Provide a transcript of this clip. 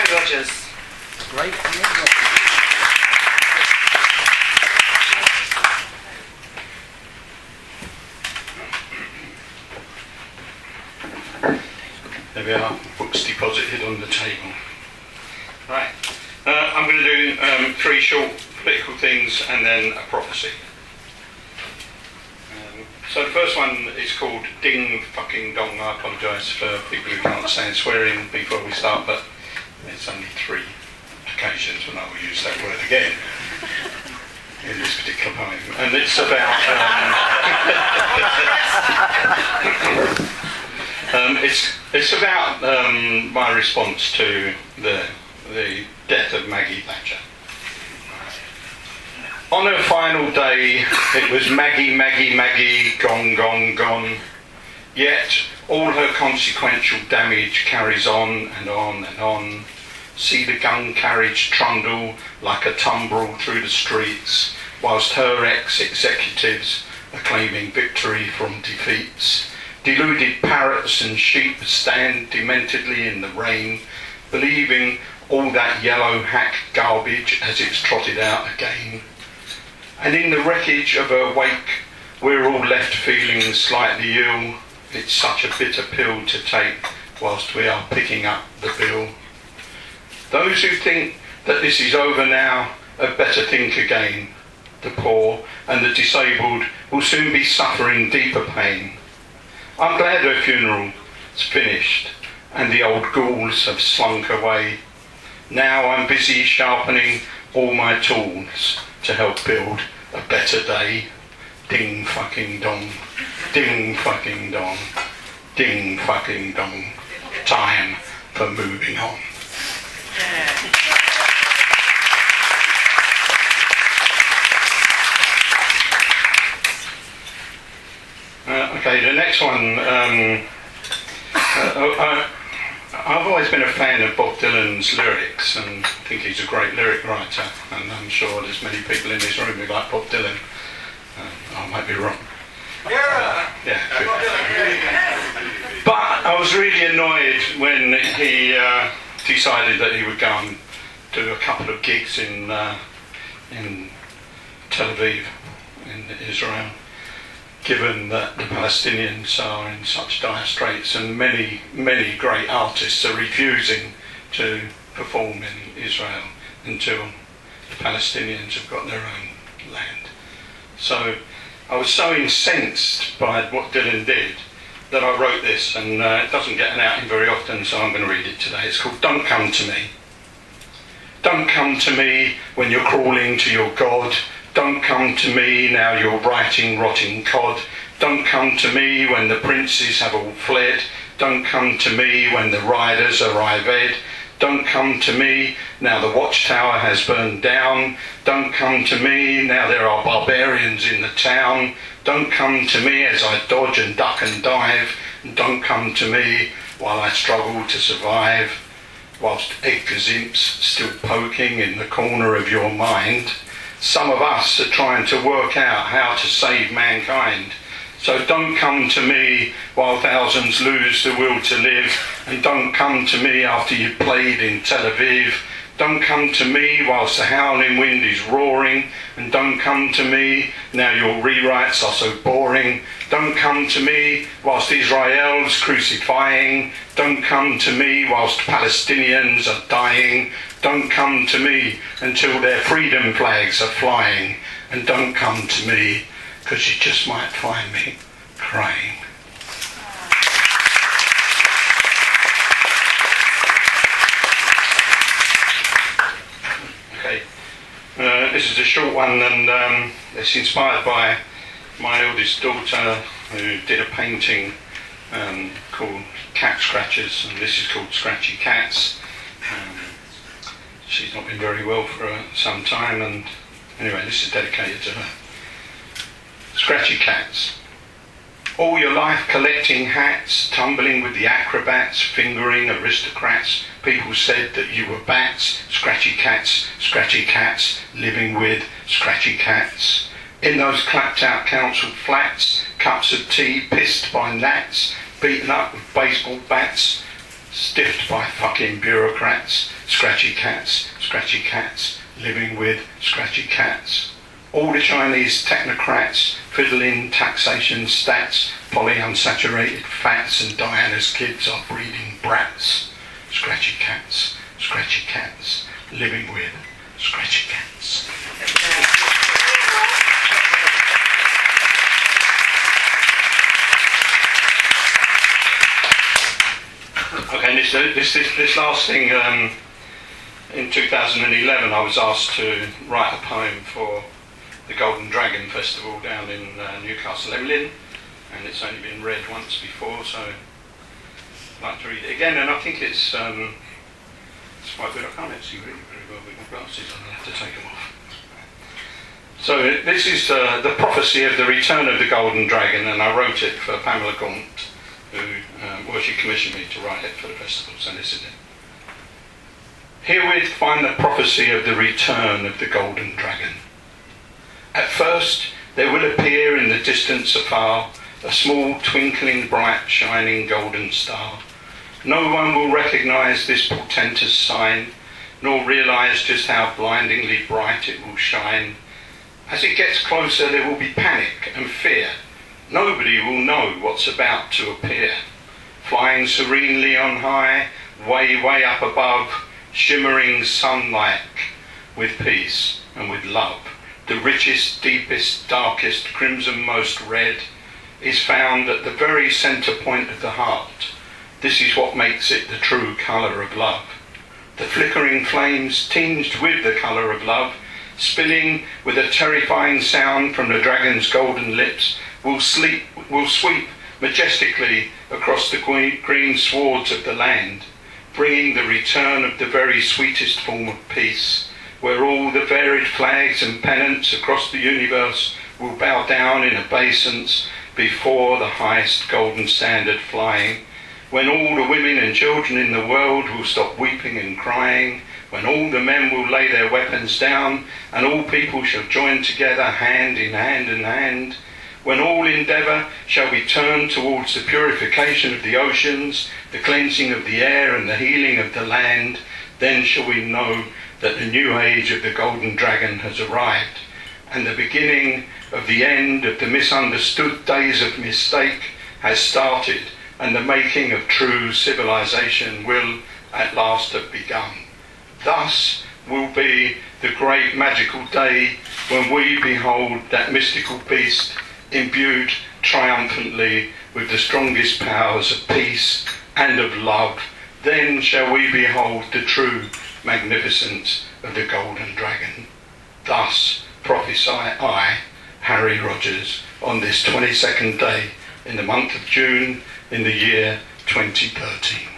Roy Rogers. Great. There we are, books deposited on the table. Right, I'm going to do 3 short political things and then a prophecy. So the first one is called Ding Fucking Dong. I apologise for people who can't stand swearing before we start, but there's only 3 occasions when I will use that word again in this particular poem. And it's about it's about my response to the death of Maggie Thatcher. On her final day, it was Maggie, Maggie, Maggie, gone, gone, gone. Yet all her consequential damage carries on and on and on. See the gun carriage trundle like a tumbrel through the streets, whilst her ex-executives are claiming victory from defeats. Deluded parrots and sheep stand dementedly in the rain, believing all that yellow hack garbage as it's trotted out again. And in the wreckage of her wake, we're all left feeling slightly ill. It's such a bitter pill to take whilst we are picking up the bill. Those who think that this is over now had better think again. The poor and the disabled will soon be suffering deeper pain. I'm glad her funeral's finished and the old ghouls have slunk away. Now I'm busy sharpening all my tools to help build a better day. Ding fucking dong, ding fucking dong, ding fucking dong. Time for moving on. Okay, the next one, I've always been a fan of Bob Dylan's lyrics and think he's a great lyric writer, and I'm sure there's many people in this room who like Bob Dylan. I might be wrong. Yeah. But I was really annoyed when he decided that he would go and do a couple of gigs in Tel Aviv, in Israel, given that the Palestinians are in such dire straits and many, many great artists are refusing to perform in Israel until the Palestinians have got their own land. So I was so incensed by what Dylan did that I wrote this, and it doesn't get an outing very often, so I'm going to read it today. It's called Don't Come to Me. Don't come to me when you're crawling to your God. Don't come to me now you're writing rotting cod. Don't come to me when the princes have all fled. Don't come to me when the riders arrive ed. Don't come to me now the watchtower has burned down. Don't come to me now there are barbarians in the town. Don't come to me as I dodge and duck and dive. And don't come to me while I struggle to survive, whilst Edgar Zimp's still poking in the corner of your mind. Some of us are trying to work out how to save mankind. So don't come to me while thousands lose the will to live. And don't come to me after you've played in Tel Aviv. Don't come to me whilst the howling wind is roaring. And don't come to me now your rewrites are so boring. Don't come to me whilst Israel's crucifying. Don't come to me whilst Palestinians are dying. Don't come to me until their freedom flags are flying. And don't come to me because you just might find me crying. Okay, this is a short one, and it's inspired by my eldest daughter, who did a painting called Cat Scratchers, and this is called Scratchy Cats. She's not been very well for some time, and anyway, this is dedicated to her. Scratchy cats. All your life collecting hats, tumbling with the acrobats, fingering aristocrats. People said that you were bats, scratchy cats, living with scratchy cats. In those clapped out council flats, cups of tea pissed by gnats, beaten up with baseball bats. stiffed by fucking bureaucrats, scratchy cats, living with scratchy cats. All the Chinese technocrats, fiddling taxation stats, polyunsaturated fats, and Diana's kids are breeding brats. Scratchy cats, living with scratchy cats. Okay, this last thing, in 2011 I was asked to write a poem for the Golden Dragon Festival down in Newcastle Emlyn, and it's only been read once before, so I'd like to read it again, and I think it's quite good. I can't actually read it very well with my glasses on, I'll have to take them off. So this is the prophecy of the return of the Golden Dragon, and I wrote it for Pamela Gaunt, who she commissioned me to write it for the festival, so this is it. Herewith find the prophecy of the return of the Golden Dragon. At first there will appear in the distance afar a small twinkling bright shining golden star. No one will recognise this portentous sign, nor realise just how blindingly bright it will shine. As it gets closer there will be panic and fear. Nobody will know what's about to appear. Flying serenely on high, way up above, shimmering sunlight with peace and with love. The richest, deepest, darkest, crimson-most red is found at the very centre point of the heart. This is what makes it the true colour of love. The flickering flames tinged with the colour of love, spilling with a terrifying sound from the dragon's golden lips, will sweep majestically across the green swards of the land, bringing the return of the very sweetest form of peace, where all the varied flags and pennants across the universe will bow down in obeisance before the highest golden standard flying, when all the women and children in the world will stop weeping and crying, when all the men will lay their weapons down, and all people shall join together hand in hand, when all endeavour shall be turned towards the purification of the oceans, the cleansing of the air and the healing of the land, then shall we know that the new age of the Golden Dragon has arrived, and the beginning of the end of the misunderstood days of mistake has started, and the making of true civilization will at last have begun. Thus will be the great magical day when we behold that mystical beast imbued triumphantly with the strongest powers of peace and of love. Then shall we behold the true magnificence of the Golden Dragon. Thus prophesy I, Harry Rogers, on this 22nd day in the month of June in the year 2013.